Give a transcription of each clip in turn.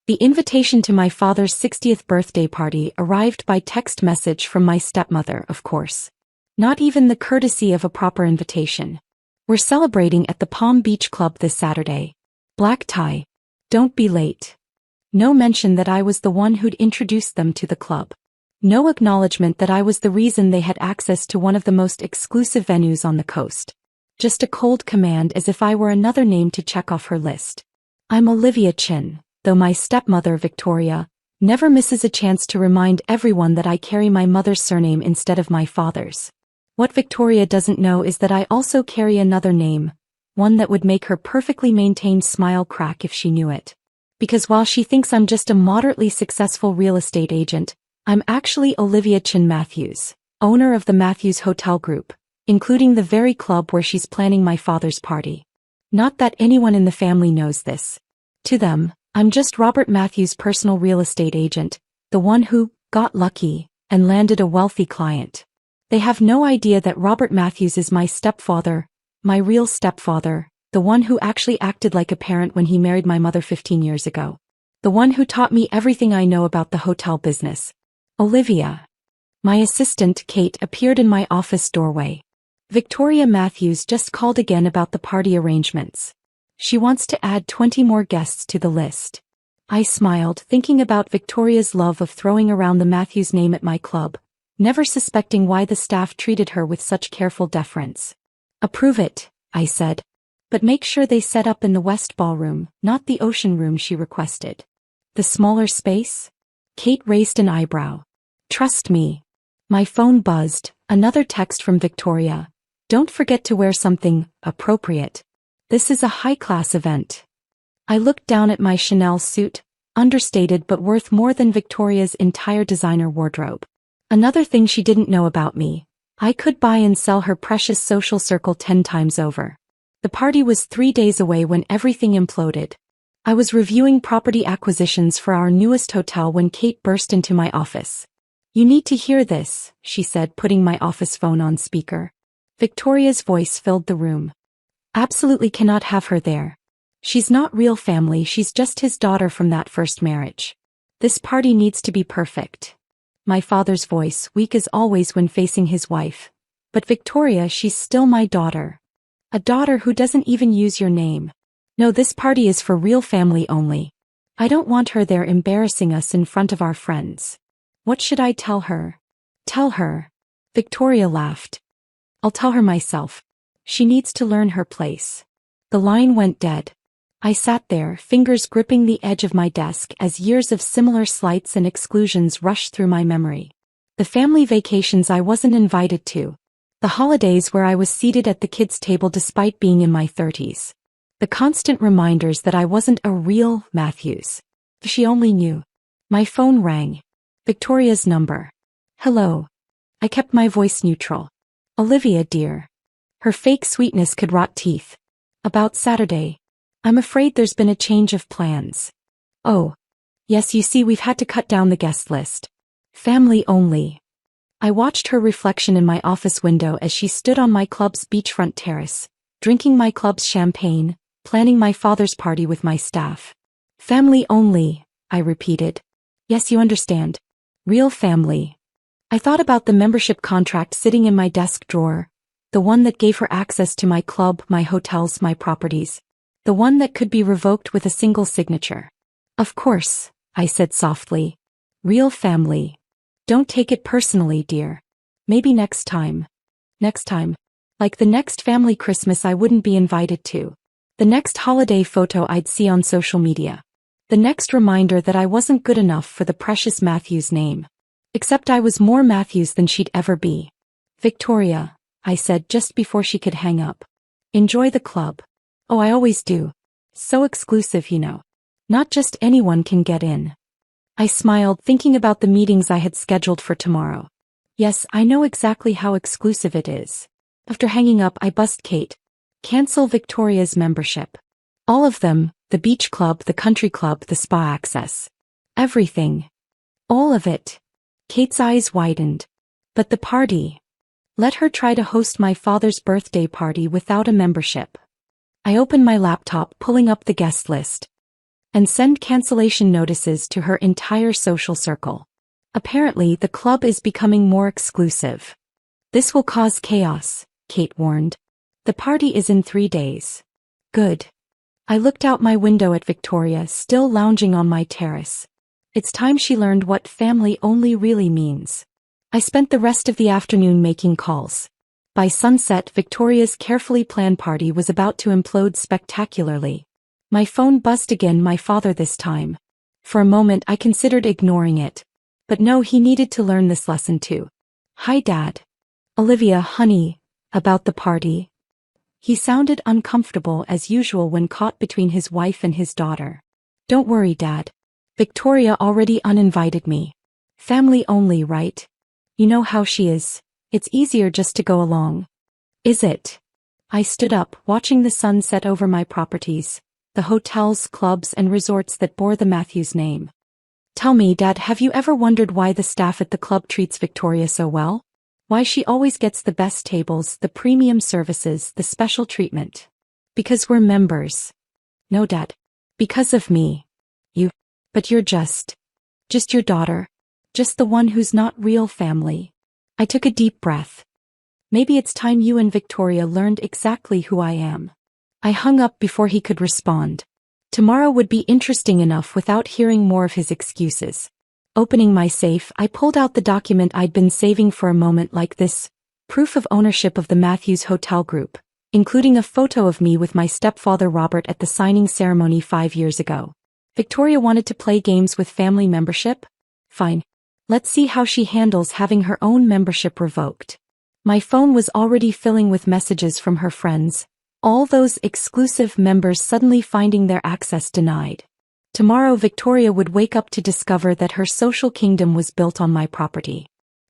The invitation to my father's 60th birthday party arrived by text message from my stepmother, of course. Not even the courtesy of a proper invitation. We're celebrating at the Palm Beach Club this Saturday. Black tie. Don't be late. No mention that I was the one who'd introduced them to the club. No acknowledgement that I was the reason they had access to one of the most exclusive venues on the coast. Just a cold command as if I were another name to check off her list. I'm Olivia Chen, though my stepmother, Victoria, never misses a chance to remind everyone that I carry my mother's surname instead of my father's. What Victoria doesn't know is that I also carry another name, one that would make her perfectly maintained smile crack if she knew it. Because while she thinks I'm just a moderately successful real estate agent, I'm actually Olivia Chen Matthews, owner of the Matthews Hotel Group, including the very club where she's planning my father's party. Not that anyone in the family knows this. To them, I'm just Robert Matthews' personal real estate agent, the one who got lucky and landed a wealthy client. They have no idea that Robert Matthews is my stepfather, my real stepfather, the one who actually acted like a parent when he married my mother 15 years ago. The one who taught me everything I know about the hotel business. Olivia. My assistant, Kate, appeared in my office doorway. Victoria Matthews just called again about the party arrangements. She wants to add 20 more guests to the list. I smiled, thinking about Victoria's love of throwing around the Matthews name at my club, never suspecting why the staff treated her with such careful deference. Approve it, I said. But make sure they set up in the West Ballroom, not the Ocean Room she requested. The smaller space? Kate raised an eyebrow. Trust me. My phone buzzed, another text from Victoria. Don't forget to wear something appropriate. This is a high-class event. I looked down at my Chanel suit, understated but worth more than Victoria's entire designer wardrobe. Another thing she didn't know about me. I could buy and sell her precious social circle 10 times over. The party was 3 days away when everything imploded. I was reviewing property acquisitions for our newest hotel when Kate burst into my office. You need to hear this, she said, putting my office phone on speaker. Victoria's voice filled the room. Absolutely cannot have her there. She's not real family, she's just his daughter from that first marriage. This party needs to be perfect. My father's voice, weak as always when facing his wife. But Victoria, she's still my daughter. A daughter who doesn't even use your name. No, this party is for real family only. I don't want her there embarrassing us in front of our friends. What should I tell her? Tell her. Victoria laughed. I'll tell her myself. She needs to learn her place. The line went dead. I sat there, fingers gripping the edge of my desk as years of similar slights and exclusions rushed through my memory. The family vacations I wasn't invited to. The holidays where I was seated at the kids' table despite being in my 30s. The constant reminders that I wasn't a real Matthews. If she only knew. My phone rang. Victoria's number. Hello. I kept my voice neutral. Olivia, dear. Her fake sweetness could rot teeth. About Saturday. I'm afraid there's been a change of plans. Oh. Yes, you see, we've had to cut down the guest list. Family only. I watched her reflection in my office window as she stood on my club's beachfront terrace, drinking my club's champagne, planning my father's party with my staff. Family only, I repeated. Yes, you understand. Real family. I thought about the membership contract sitting in my desk drawer, the one that gave her access to my club, my hotels, my properties, the one that could be revoked with a single signature. Of course, I said softly. Real family. Don't take it personally, dear. Maybe next time. Next time. Like the next family Christmas I wouldn't be invited to. The next holiday photo I'd see on social media. The next reminder that I wasn't good enough for the precious Matthews name. Except I was more Matthews than she'd ever be. Victoria, I said just before she could hang up. Enjoy the club. Oh, I always do. So exclusive, you know. Not just anyone can get in. I smiled, thinking about the meetings I had scheduled for tomorrow. Yes, I know exactly how exclusive it is. After hanging up, I buzzed Kate. Cancel Victoria's membership. All of them, the beach club, the country club, the spa access. Everything. All of it. Kate's eyes widened. But the party. Let her try to host my father's birthday party without a membership. I opened my laptop, pulling up the guest list. and send cancellation notices to her entire social circle. Apparently, the club is becoming more exclusive. This will cause chaos, Kate warned. The party is in 3 days. Good. I looked out my window at Victoria still lounging on my terrace. It's time she learned what family only really means. I spent the rest of the afternoon making calls. By sunset, Victoria's carefully planned party was about to implode spectacularly. My phone buzzed again, my father this time. For a moment I considered ignoring it. But no, he needed to learn this lesson too. Hi Dad. Olivia, honey, about the party. He sounded uncomfortable as usual when caught between his wife and his daughter. Don't worry, Dad. Victoria already uninvited me. Family only, right? You know how she is. It's easier just to go along. Is it? I stood up, watching the sun set over my properties, the hotels, clubs, and resorts that bore the Matthews name. Tell me, Dad, have you ever wondered why the staff at the club treats Victoria so well? Why she always gets the best tables, the premium services, the special treatment? Because we're members. No, Dad. Because of me. You. But you're just your daughter. Just the one who's not real family. I took a deep breath. Maybe it's time you and Victoria learned exactly who I am. I hung up before he could respond. Tomorrow would be interesting enough without hearing more of his excuses. Opening my safe, I pulled out the document I'd been saving for a moment like this. Proof of ownership of the Matthews Hotel Group, including a photo of me with my stepfather Robert at the signing ceremony 5 years ago. Victoria wanted to play games with family membership? Fine. Let's see how she handles having her own membership revoked. My phone was already filling with messages from her friends. All those exclusive members suddenly finding their access denied. Tomorrow Victoria would wake up to discover that her social kingdom was built on my property.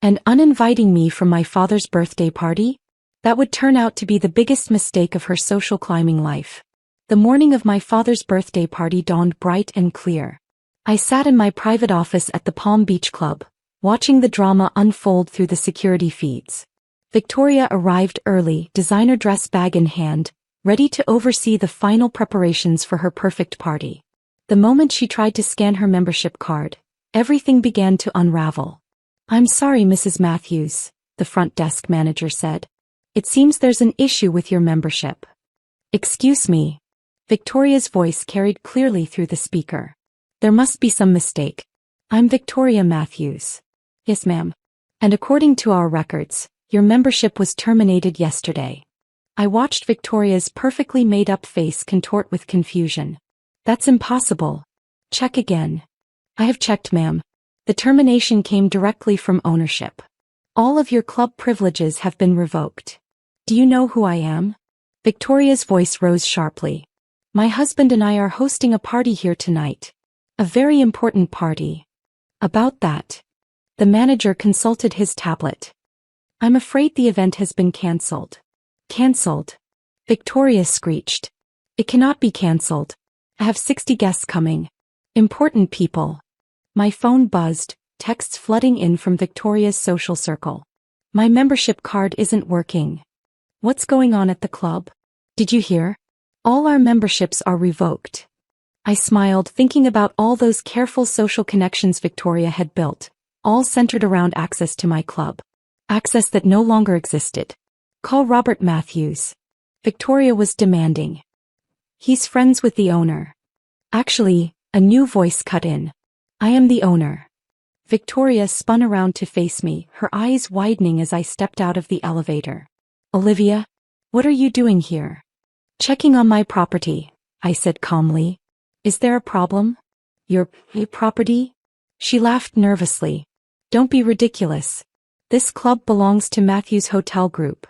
And uninviting me from my father's birthday party? That would turn out to be the biggest mistake of her social climbing life. The morning of my father's birthday party dawned bright and clear. I sat in my private office at the Palm Beach Club, watching the drama unfold through the security feeds. Victoria arrived early, designer dress bag in hand, ready to oversee the final preparations for her perfect party. The moment she tried to scan her membership card, everything began to unravel. I'm sorry, Mrs. Matthews, the front desk manager said. It seems there's an issue with your membership. Excuse me. Victoria's voice carried clearly through the speaker. There must be some mistake. I'm Victoria Matthews. Yes, ma'am. And according to our records, your membership was terminated yesterday. I watched Victoria's perfectly made-up face contort with confusion. That's impossible. Check again. I have checked, ma'am. The termination came directly from ownership. All of your club privileges have been revoked. Do you know who I am? Victoria's voice rose sharply. My husband and I are hosting a party here tonight. A very important party. About that. The manager consulted his tablet. I'm afraid the event has been cancelled. Cancelled? Victoria screeched. It cannot be cancelled. I have 60 guests coming. Important people. My phone buzzed, texts flooding in from Victoria's social circle. My membership card isn't working. What's going on at the club? Did you hear? All our memberships are revoked. I smiled, thinking about all those careful social connections Victoria had built, all centered around access to my club. Access that no longer existed. Call Robert Matthews. Victoria was demanding. He's friends with the owner. Actually, a new voice cut in. I am the owner. Victoria spun around to face me, her eyes widening as I stepped out of the elevator. Olivia, what are you doing here? Checking on my property, I said calmly. Is there a problem? Your property? She laughed nervously. Don't be ridiculous. This club belongs to Matthews Hotel Group.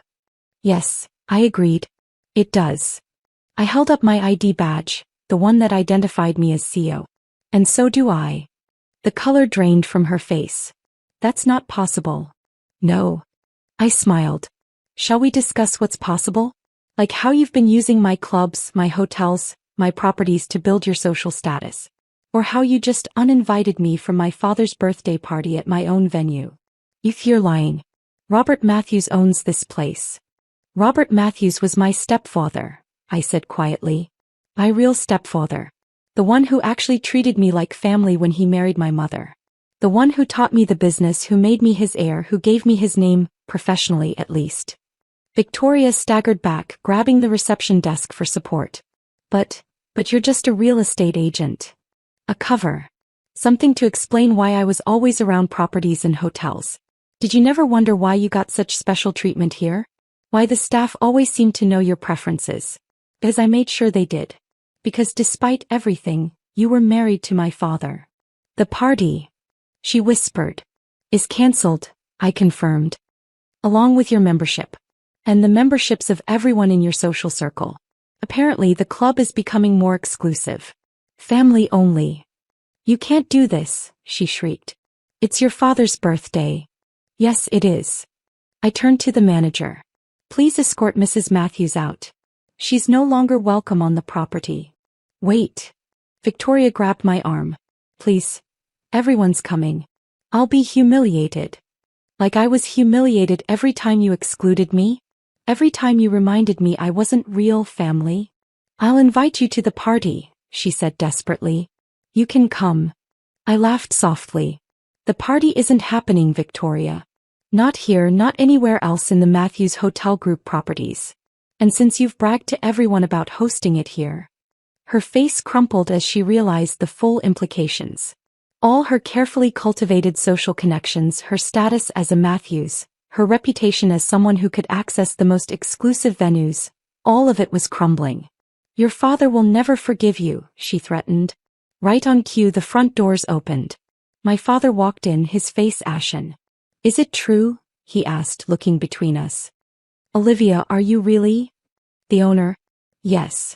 Yes, I agreed. It does. I held up my ID badge, the one that identified me as CEO. And so do I. The color drained from her face. That's not possible. No. I smiled. Shall we discuss what's possible? Like how you've been using my clubs, my hotels, my properties to build your social status. Or how you just uninvited me from my father's birthday party at my own venue. You're lying. Robert Matthews owns this place. Robert Matthews was my stepfather, I said quietly. My real stepfather. The one who actually treated me like family when he married my mother. The one who taught me the business, who made me his heir, who gave me his name, professionally at least. Victoria staggered back, grabbing the reception desk for support. But you're just a real estate agent. A cover. Something to explain why I was always around properties and hotels. Did you never wonder why you got such special treatment here? Why the staff always seemed to know your preferences? Because I made sure they did. Because despite everything, you were married to my father. The party, she whispered, is cancelled, I confirmed. Along with your membership. And the memberships of everyone in your social circle. Apparently the club is becoming more exclusive. Family only. You can't do this, she shrieked. It's your father's birthday. Yes, it is. I turned to the manager. Please escort Mrs. Matthews out. She's no longer welcome on the property. Wait. Victoria grabbed my arm. Please. Everyone's coming. I'll be humiliated. Like I was humiliated every time you excluded me? Every time you reminded me I wasn't real family? I'll invite you to the party, she said desperately. You can come. I laughed softly. The party isn't happening, Victoria. Not here, not anywhere else in the Matthews Hotel Group properties. And since you've bragged to everyone about hosting it here. Her face crumpled as she realized the full implications. All her carefully cultivated social connections, her status as a Matthews, her reputation as someone who could access the most exclusive venues, all of it was crumbling. Your father will never forgive you, she threatened. Right on cue, the front doors opened. My father walked in, his face ashen. Is it true? He asked, looking between us. Olivia, are you really? The owner? Yes.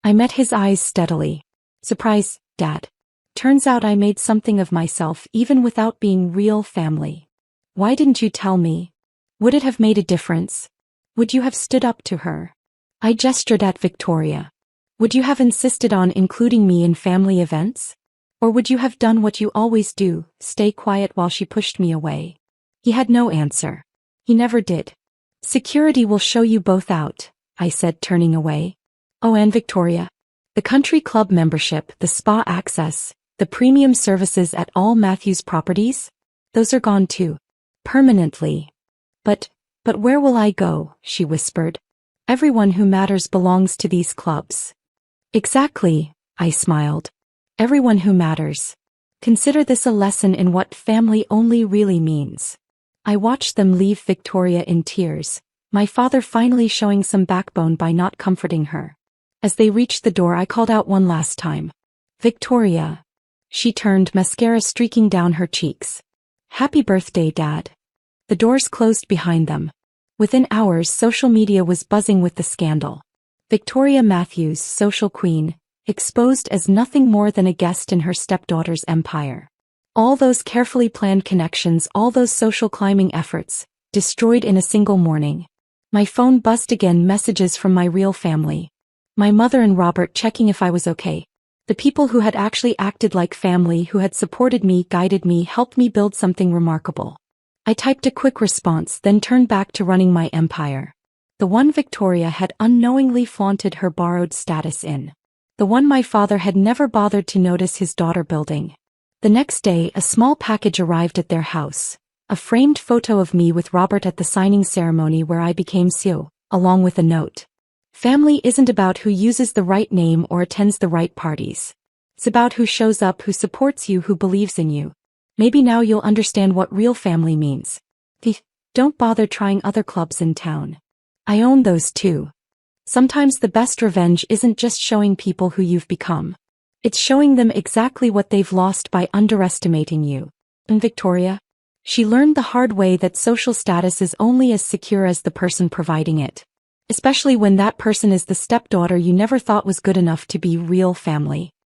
I met his eyes steadily. Surprise, Dad. Turns out I made something of myself even without being real family. Why didn't you tell me? Would it have made a difference? Would you have stood up to her? I gestured at Victoria. Would you have insisted on including me in family events? Or would you have done what you always do, stay quiet while she pushed me away? He had no answer. He never did. Security will show you both out, I said, turning away. Oh, and Victoria. The country club membership, the spa access, the premium services at all Matthews properties? Those are gone too. Permanently. But where will I go? She whispered. Everyone who matters belongs to these clubs. Exactly, I smiled. Everyone who matters. Consider this a lesson in what family only really means. I watched them leave Victoria in tears, my father finally showing some backbone by not comforting her. As they reached the door, I called out one last time. Victoria. She turned, mascara streaking down her cheeks. Happy birthday, Dad. The doors closed behind them. Within hours, social media was buzzing with the scandal. Victoria Matthews, social queen, exposed as nothing more than a guest in her stepdaughter's empire. All those carefully planned connections, all those social climbing efforts, destroyed in a single morning. My phone buzzed again, messages from my real family. My mother and Robert checking if I was okay. The people who had actually acted like family, who had supported me, guided me, helped me build something remarkable. I typed a quick response, then turned back to running my empire. The one Victoria had unknowingly flaunted her borrowed status in. The one my father had never bothered to notice his daughter building. The next day, a small package arrived at their house. A framed photo of me with Robert at the signing ceremony where I became CEO, along with a note. Family isn't about who uses the right name or attends the right parties. It's about who shows up, who supports you, who believes in you. Maybe now you'll understand what real family means. Don't bother trying other clubs in town. I own those too. Sometimes the best revenge isn't just showing people who you've become. It's showing them exactly what they've lost by underestimating you. And Victoria? She learned the hard way that social status is only as secure as the person providing it. Especially when that person is the stepdaughter you never thought was good enough to be real family.